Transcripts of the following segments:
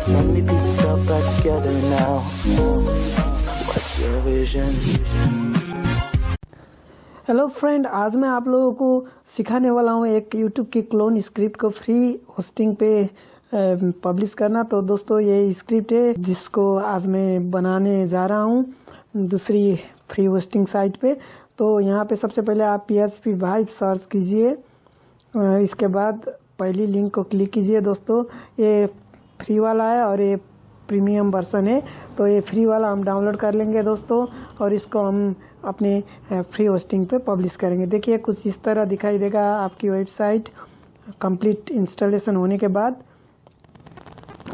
So many pieces all back together now. What's your vision? Hello friend, आज मैं आप लोगों को सिखाने वाला हूँ एक यूट्यूब की क्लोन स्क्रिप्ट को फ्री होस्टिंग पे पब्लिश करना। तो दोस्तों ये स्क्रिप्ट है जिसको आज मैं बनाने जा रहा हूँ दूसरी फ्री होस्टिंग साइट पे। तो यहाँ पे सबसे पहले आप PHP वाइब सर्च कीजिए, इसके बाद पहली लिंक को क्लिक कीजिए। दोस्तों ये फ्री वाला है और ये प्रीमियम वर्जन है, तो ये फ्री वाला हम डाउनलोड कर लेंगे दोस्तों और इसको हम अपने फ्री होस्टिंग पे पब्लिश करेंगे। देखिए कुछ इस तरह दिखाई देगा आपकी वेबसाइट कंप्लीट इंस्टॉलेशन होने के बाद।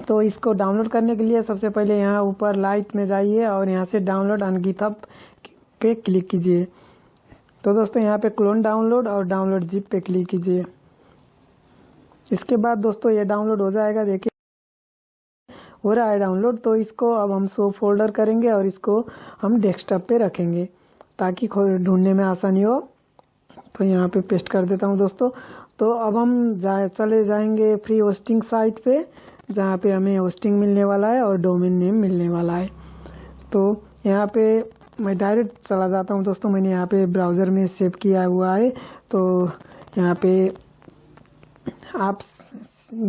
तो इसको डाउनलोड करने के लिए सबसे पहले यहाँ ऊपर लाइट में जाइए और यहाँ से डाउनलोड ऑन गिटहब पे क्लिक कीजिए। तो दोस्तों यहाँ पे क्लोन डाउनलोड और डाउनलोड जिप पे क्लिक कीजिए। इसके बाद दोस्तों ये डाउनलोड हो जाएगा। देखिए हो रहा है डाउनलोड। तो इसको अब हम शो फोल्डर करेंगे और इसको हम डेस्कटॉप पे रखेंगे ताकि ढूंढने में आसानी हो। तो यहाँ पे पेस्ट कर देता हूँ दोस्तों। तो अब हम चले जाएंगे फ्री होस्टिंग साइट पे जहाँ पे हमें होस्टिंग मिलने वाला है और डोमेन नेम मिलने वाला है। तो यहाँ पे मैं डायरेक्ट चला जाता हूँ दोस्तों। मैंने यहाँ पे ब्राउज़र में सेव किया हुआ है। तो यहाँ पे आप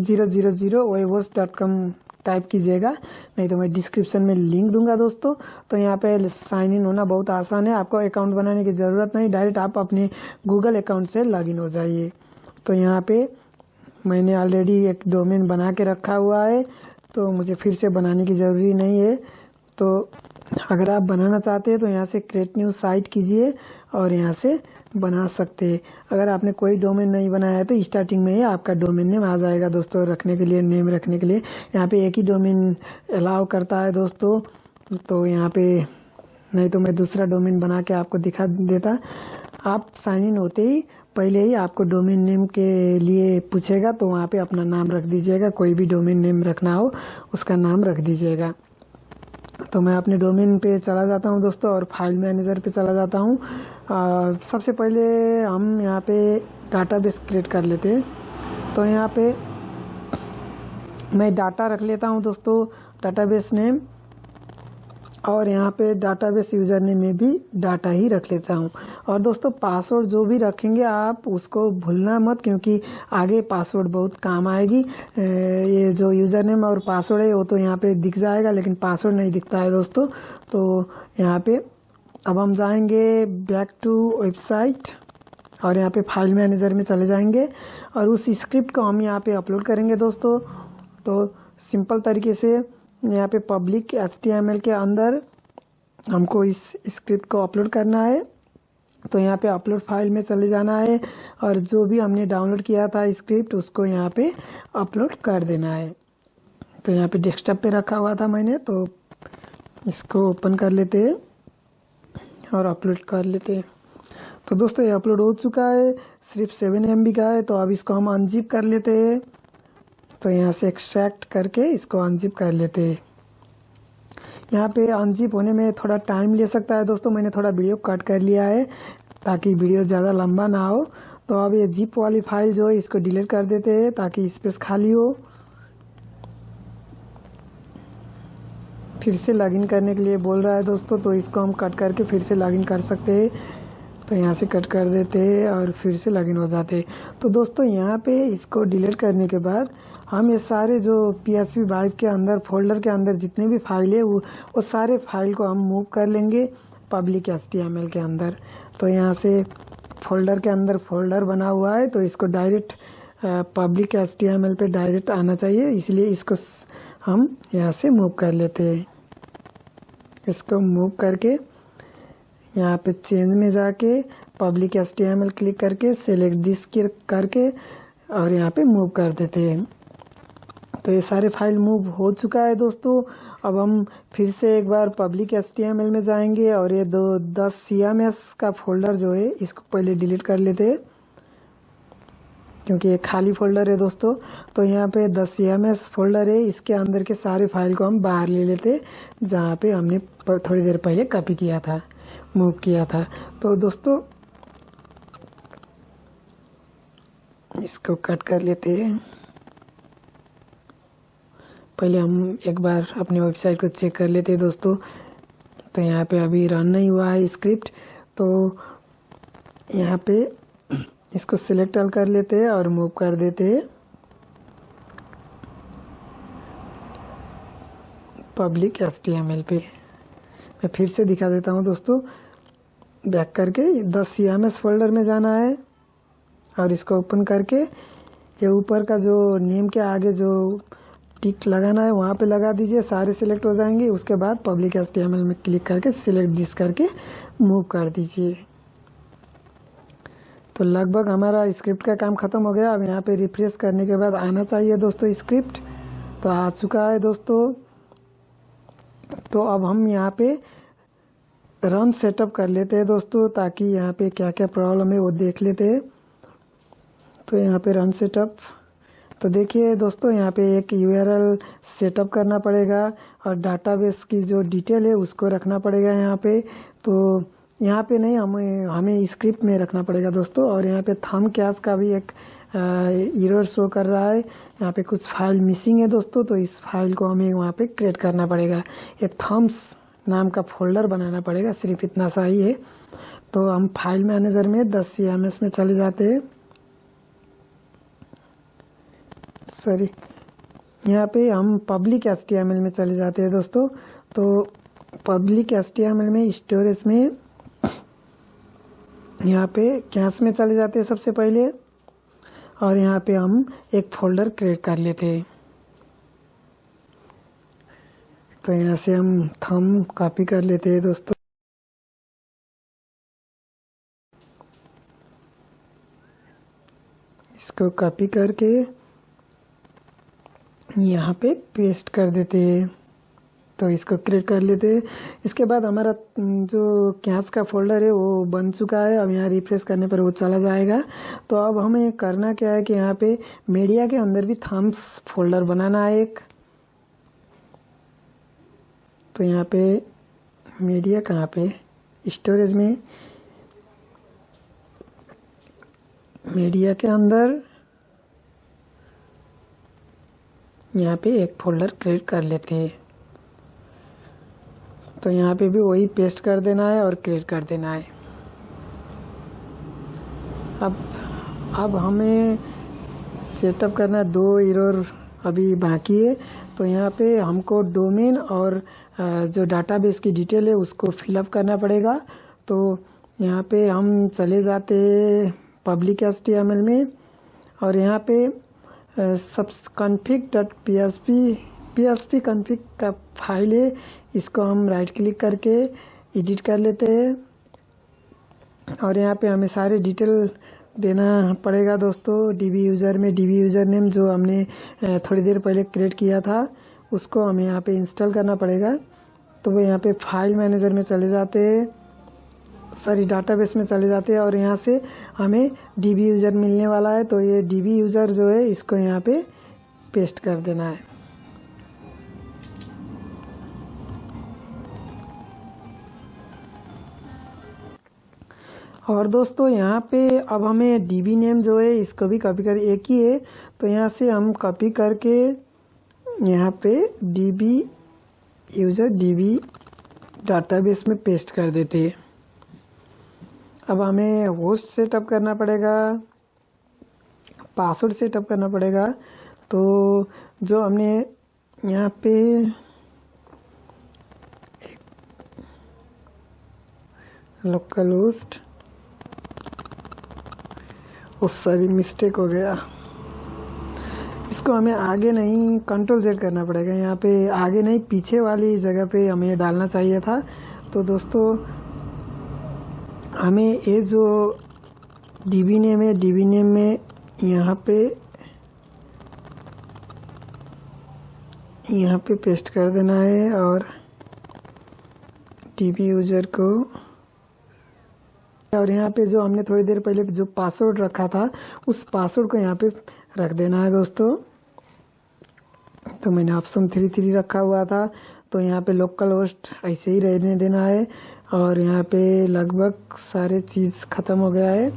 000webhost.com टाइप कीजिएगा, नहीं तो मैं डिस्क्रिप्शन में लिंक दूंगा दोस्तों। तो यहाँ पे साइन इन होना बहुत आसान है, आपको अकाउंट बनाने की ज़रूरत नहीं, डायरेक्ट आप अपने गूगल अकाउंट से लॉगिन हो जाइए। तो यहाँ पे मैंने ऑलरेडी एक डोमेन बना के रखा हुआ है, तो मुझे फिर से बनाने की ज़रूरी नहीं है। तो अगर आप बनाना चाहते हैं तो यहाँ से क्रिएट न्यू साइट कीजिए और यहाँ से बना सकते हैं। अगर आपने कोई डोमेन नहीं बनाया है तो स्टार्टिंग में ही आपका डोमेन नेम आ जाएगा दोस्तों रखने के लिए, नेम रखने के लिए। यहाँ पे एक ही डोमेन अलाउ करता है दोस्तों, तो यहाँ पे नहीं तो मैं दूसरा डोमेन बना के आपको दिखा देता। आप साइन इन होते ही पहले ही आपको डोमेन नेम के लिए पूछेगा, तो वहाँ पे अपना नाम रख दीजिएगा। कोई भी डोमेन नेम रखना हो उसका नाम रख दीजिएगा। तो मैं अपने डोमेन पे चला जाता हूँ दोस्तों और फाइल मैनेजर पे चला जाता हूँ। सबसे पहले हम यहाँ पे डाटाबेस क्रिएट कर लेते हैं। तो यहाँ पे मैं डाटा रख लेता हूँ दोस्तों, डाटाबेस नेम, और यहाँ पे डाटाबेस यूज़र नेम में भी डाटा ही रख लेता हूँ। और दोस्तों पासवर्ड जो भी रखेंगे आप उसको भूलना मत, क्योंकि आगे पासवर्ड बहुत काम आएगी। ये जो यूज़र नेम और पासवर्ड है वो तो यहाँ पे दिख जाएगा, लेकिन पासवर्ड नहीं दिखता है दोस्तों। तो यहाँ पे अब हम जाएंगे बैक टू वेबसाइट और यहाँ पे फाइल मैनेजर में चले जाएंगे और उस स्क्रिप्ट को हम यहाँ पे अपलोड करेंगे दोस्तों। तो सिंपल तरीके से यहाँ पे पब्लिक HTML के अंदर हमको इस स्क्रिप्ट को अपलोड करना है। तो यहाँ पे अपलोड फाइल में चले जाना है और जो भी हमने डाउनलोड किया था स्क्रिप्ट उसको यहाँ पे अपलोड कर देना है। तो यहाँ पे डेस्कटॉप पे रखा हुआ था मैंने, तो इसको ओपन कर लेते हैं और अपलोड कर लेते हैं। तो दोस्तों ये अपलोड हो चुका है, सिर्फ 7 MB का है। तो अब इसको हम अनजिप कर लेते हैं। तो यहाँ से एक्सट्रैक्ट करके इसको अनजिप कर लेते हैं। यहाँ पे अनजिप होने में थोड़ा टाइम ले सकता है दोस्तों, मैंने थोड़ा वीडियो कट कर लिया है ताकि वीडियो ज़्यादा लंबा ना हो। तो अब ये जिप वाली फाइल जो है इसको डिलीट कर देते हैं ताकि स्पेस खाली हो। फिर से लॉगिन करने के लिए बोल रहा है दोस्तों, तो इसको हम कट करके फिर से लॉगिन कर सकते हैं। तो यहाँ से कट कर देते हैं और फिर से लॉगिन हो जाते हैं। तो दोस्तों यहाँ पे इसको डिलीट करने के बाद हम ये सारे जो PHP वाइब के अंदर फोल्डर के अंदर जितने भी फाइल है वो सारे फाइल को हम मूव कर लेंगे पब्लिक HTML के अंदर। तो यहाँ से फोल्डर के अंदर फोल्डर बना हुआ है, तो इसको डायरेक्ट पब्लिक HTML पे डायरेक्ट आना चाहिए, इसलिए इसको हम यहाँ से मूव कर लेते हैं। इसको मूव करके यहाँ पे चेंज में जाके पब्लिक HTML क्लिक करके सेलेक्ट दिस करके और यहाँ पे मूव कर देते हैं। तो ये सारे फाइल मूव हो चुका है दोस्तों। अब हम फिर से एक बार पब्लिक HTML में जाएंगे और ये 10 CMS का फोल्डर जो है इसको पहले डिलीट कर लेते हैं, क्योंकि ये खाली फोल्डर है दोस्तों। तो यहाँ पे 10 CMS फोल्डर है, इसके अंदर के सारे फाइल को हम बाहर ले लेते जहाँ पे हमने थोड़ी देर पहले कॉपी किया था, मूव किया था। तो दोस्तों इसको कट कर लेते हैं। पहले हम एक बार अपनी वेबसाइट को चेक कर लेते हैं दोस्तों। तो यहाँ पे अभी रन नहीं हुआ है स्क्रिप्ट, तो यहाँ पे इसको सिलेक्ट ऑल कर लेते हैं और मूव कर देते हैं पब्लिक HTML पे। मैं फिर से दिखा देता हूँ दोस्तों। बैक करके 10 CMS फोल्डर में जाना है और इसको ओपन करके ये ऊपर का जो नेम के आगे जो टिक लगाना है वहाँ पे लगा दीजिए, सारे सिलेक्ट हो जाएंगे। उसके बाद पब्लिक HTML में क्लिक करके सिलेक्ट दिस करके मूव कर दीजिए। तो लगभग हमारा स्क्रिप्ट का काम ख़त्म हो गया। अब यहाँ पे रिफ्रेश करने के बाद आना चाहिए दोस्तों स्क्रिप्ट। तो आ चुका है दोस्तों। तो अब हम यहाँ पे रन सेटअप कर लेते हैं दोस्तों, ताकि यहाँ पे क्या क्या प्रॉब्लम है वो देख लेते हैं। तो यहाँ पे रन सेटअप, तो देखिए दोस्तों यहाँ पे एक URL सेटअप करना पड़ेगा और डाटाबेस की जो डिटेल है उसको रखना पड़ेगा यहाँ पे। तो यहाँ पे नहीं, हमें स्क्रिप्ट में रखना पड़ेगा दोस्तों। और यहाँ पे थंब कैच का भी एक एरर शो कर रहा है। यहाँ पे कुछ फाइल मिसिंग है दोस्तों, तो इस फाइल को हमें वहाँ पे क्रिएट करना पड़ेगा। एक थम्स नाम का फोल्डर बनाना पड़ेगा, सिर्फ इतना सा ही है। तो हम फाइल मैनेजर में 10 CMS में चले जाते हैं। सॉरी, यहाँ पे हम पब्लिक HTML में चले जाते हैं दोस्तों। तो पब्लिक HTML में स्टोरेज में यहाँ पे कैश में चले जाते हैं सबसे पहले, और यहाँ पे हम एक फोल्डर क्रिएट कर लेते हैं। तो यहाँ से हम थंब कॉपी कर लेते हैं दोस्तों। इसको कॉपी करके यहाँ पे पेस्ट कर देते हैं। तो इसको क्रिएट कर लेते हैं। इसके बाद हमारा जो कैच का फोल्डर है वो बन चुका है। अब यहाँ रिफ्रेश करने पर वो चला जाएगा। तो अब हमें करना क्या है कि यहाँ पे मीडिया के अंदर भी थम्स फोल्डर बनाना है एक। तो यहाँ पे मीडिया कहाँ पे, स्टोरेज में, मीडिया के अंदर यहाँ पे एक फोल्डर क्रिएट कर लेते हैं। तो यहाँ पे भी वही पेस्ट कर देना है और क्रिएट कर देना है। अब हमें सेटअप करना है, 2 एरर अभी बाकी है। तो यहाँ पे हमको डोमेन और जो डाटाबेस की डिटेल है उसको फिलअप करना पड़ेगा। तो यहाँ पे हम चले जाते हैं पब्लिक HTML में, और यहाँ पे सब config.php config का फाइल है। इसको हम राइट क्लिक करके एडिट कर लेते हैं, और यहाँ पे हमें सारे डिटेल देना पड़ेगा दोस्तों। DB यूज़र में DB यूज़र नेम जो हमने थोड़ी देर पहले क्रिएट किया था उसको हमें यहाँ पे इंस्टॉल करना पड़ेगा। तो वो यहाँ पे फाइल मैनेजर में चले जाते हैं, सॉरी डाटाबेस में चले जाते हैं, और यहाँ से हमें DB यूज़र मिलने वाला है। तो ये DB यूज़र जो है इसको यहाँ पे पेस्ट कर देना है। और दोस्तों यहाँ पे अब हमें DB नेम जो है इसको भी कॉपी कर, एक ही है। तो यहाँ से हम कॉपी करके यहाँ पे DB यूज़र DB डाटाबेस में पेस्ट कर देते हैं। अब हमें होस्ट सेटअप करना पड़ेगा, पासवर्ड सेटअप करना पड़ेगा। तो जो हमने यहाँ पे लोकल होस्ट, सॉरी मिस्टेक हो गया, इसको हमें आगे नहीं Ctrl Z करना पड़ेगा। यहाँ पे आगे नहीं, पीछे वाली जगह पे हमें डालना चाहिए था। तो दोस्तों हमें ये जो DB नेम है, DB नेम में यहाँ पे पेस्ट कर देना है, और DB यूज़र को, और यहाँ पे जो हमने थोड़ी देर पहले जो पासवर्ड रखा था उस पासवर्ड को यहाँ पे रख देना है दोस्तों। तो मैंने ऑप्शन 33 रखा हुआ था, तो यहाँ पे लोकल होस्ट ऐसे ही रहने देना है। और यहाँ पे लगभग सारे चीज़ ख़त्म हो गया है।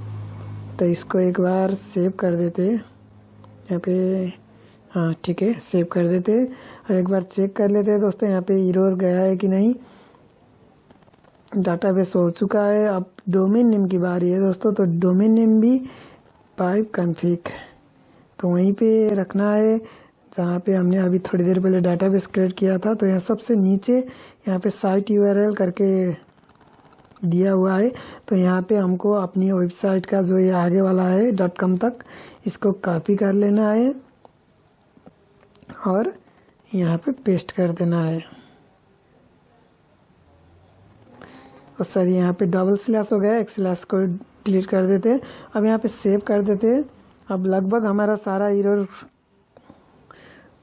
तो इसको एक बार सेव कर देते हैं। यहाँ पे हाँ ठीक है, सेव कर देते हैं और एक बार चेक कर लेते हैं दोस्तों यहाँ पे एरर गया है कि नहीं। डाटाबेस हो चुका है। अब डोमेन नेम की बारी है दोस्तों, तो डोमेन नेम भी पाइप कॉन्फ़िग तो वहीं पे रखना है जहाँ पे हमने अभी थोड़ी देर पहले डाटाबेस क्रिएट किया था। तो यहाँ सबसे नीचे यहाँ पे साइट यूआरएल करके दिया हुआ है, तो यहाँ पे हमको अपनी वेबसाइट का जो ये आगे वाला है .com तक, इसको कॉपी कर लेना है और यहाँ पे पेस्ट कर देना है। और सर यहाँ पे डबल स्लैश हो गया, एक स्लैश को डिलीट कर देते हैं। अब यहाँ पे सेव कर देते हैं। अब लगभग हमारा सारा एरर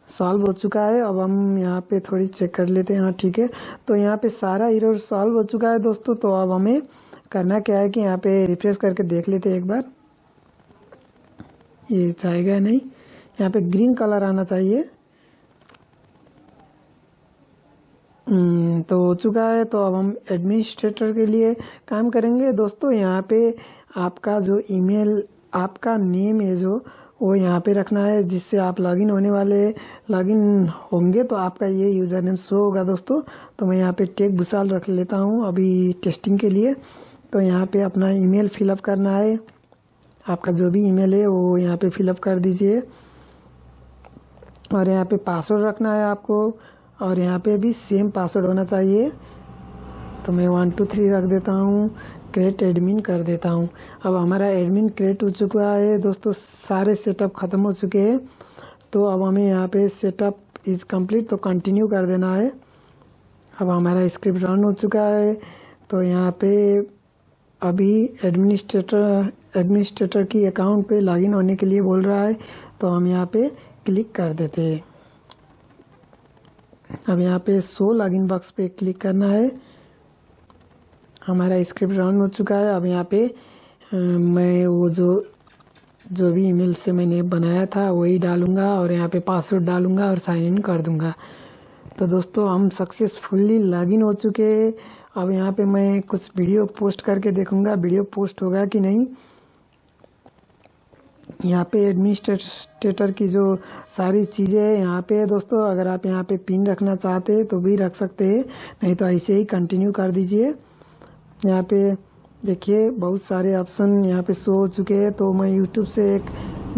सॉल्व हो चुका है। अब हम यहाँ पे थोड़ी चेक कर लेते हैं। हाँ ठीक है, तो यहाँ पे सारा एरर सॉल्व हो चुका है दोस्तों। तो अब हमें करना क्या है कि यहाँ पे रिफ्रेश करके देख लेते हैं एक बार, ये जाएगा नहीं। यहाँ पे ग्रीन कलर आना चाहिए। तो हो चुका है। तो अब हम एडमिनिस्ट्रेटर के लिए काम करेंगे दोस्तों। यहाँ पे आपका जो ईमेल, आपका नेम है जो, वो यहाँ पे रखना है, जिससे आप लॉगिन होंगे तो आपका ये यूज़र नेम शो होगा दोस्तों। तो मैं यहाँ पे टेक भूसाल रख लेता हूँ अभी टेस्टिंग के लिए। तो यहाँ पे अपना ईमेल फिलअप करना है, आपका जो भी ईमेल है वो यहाँ पे फिलअप कर दीजिए। और यहाँ पे पासवर्ड रखना है आपको, और यहाँ पे भी सेम पासवर्ड होना चाहिए। तो मैं 1 2 3 रख देता हूँ, क्रिएट एडमिन कर देता हूँ। अब हमारा एडमिन क्रिएट हो चुका है दोस्तों, सारे सेटअप ख़त्म हो चुके हैं। तो अब हमें यहाँ पे सेटअप इज़ कंप्लीट, तो कंटिन्यू कर देना है। अब हमारा स्क्रिप्ट रन हो चुका है। तो यहाँ पे अभी एडमिनिस्ट्रेटर की अकाउंट पे लॉगिन होने के लिए बोल रहा है, तो हम यहाँ पे क्लिक कर देते हैं। अब यहाँ पे शो लॉगिन बॉक्स पे क्लिक करना है। हमारा स्क्रिप्ट रन हो चुका है। अब यहाँ पे मैं वो जो भी ईमेल से मैंने बनाया था वही डालूंगा और यहाँ पे पासवर्ड डालूंगा और साइन इन कर दूंगा। तो दोस्तों हम सक्सेसफुली लॉगिन हो चुके हैं। अब यहाँ पे मैं कुछ वीडियो पोस्ट करके देखूंगा वीडियो पोस्ट होगा कि नहीं। यहाँ पे एडमिनिस्ट्रेटर की जो सारी चीज़ें हैं यहाँ पे दोस्तों, अगर आप यहाँ पे पिन रखना चाहते हैं तो भी रख सकते हैं, नहीं तो ऐसे ही कंटिन्यू कर दीजिए। यहाँ पे देखिए बहुत सारे ऑप्शन यहाँ पे शो हो चुके हैं। तो मैं यूट्यूब से एक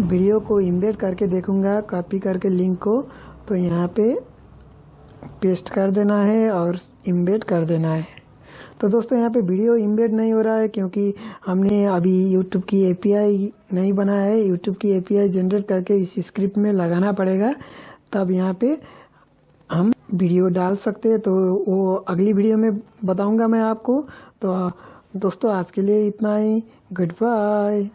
वीडियो को इम्बेड करके देखूंगा, कॉपी करके लिंक को, तो यहाँ पे पेस्ट कर देना है और इम्बेड कर देना है। तो दोस्तों यहाँ पे वीडियो इम्बेड नहीं हो रहा है क्योंकि हमने अभी यूट्यूब की एपीआई नहीं बनाया है। यूट्यूब की एपीआई जनरेट करके इस स्क्रिप्ट में लगाना पड़ेगा, तब यहाँ पे हम वीडियो डाल सकते हैं। तो वो अगली वीडियो में बताऊंगा मैं आपको। तो दोस्तों आज के लिए इतना ही, गुड बाय।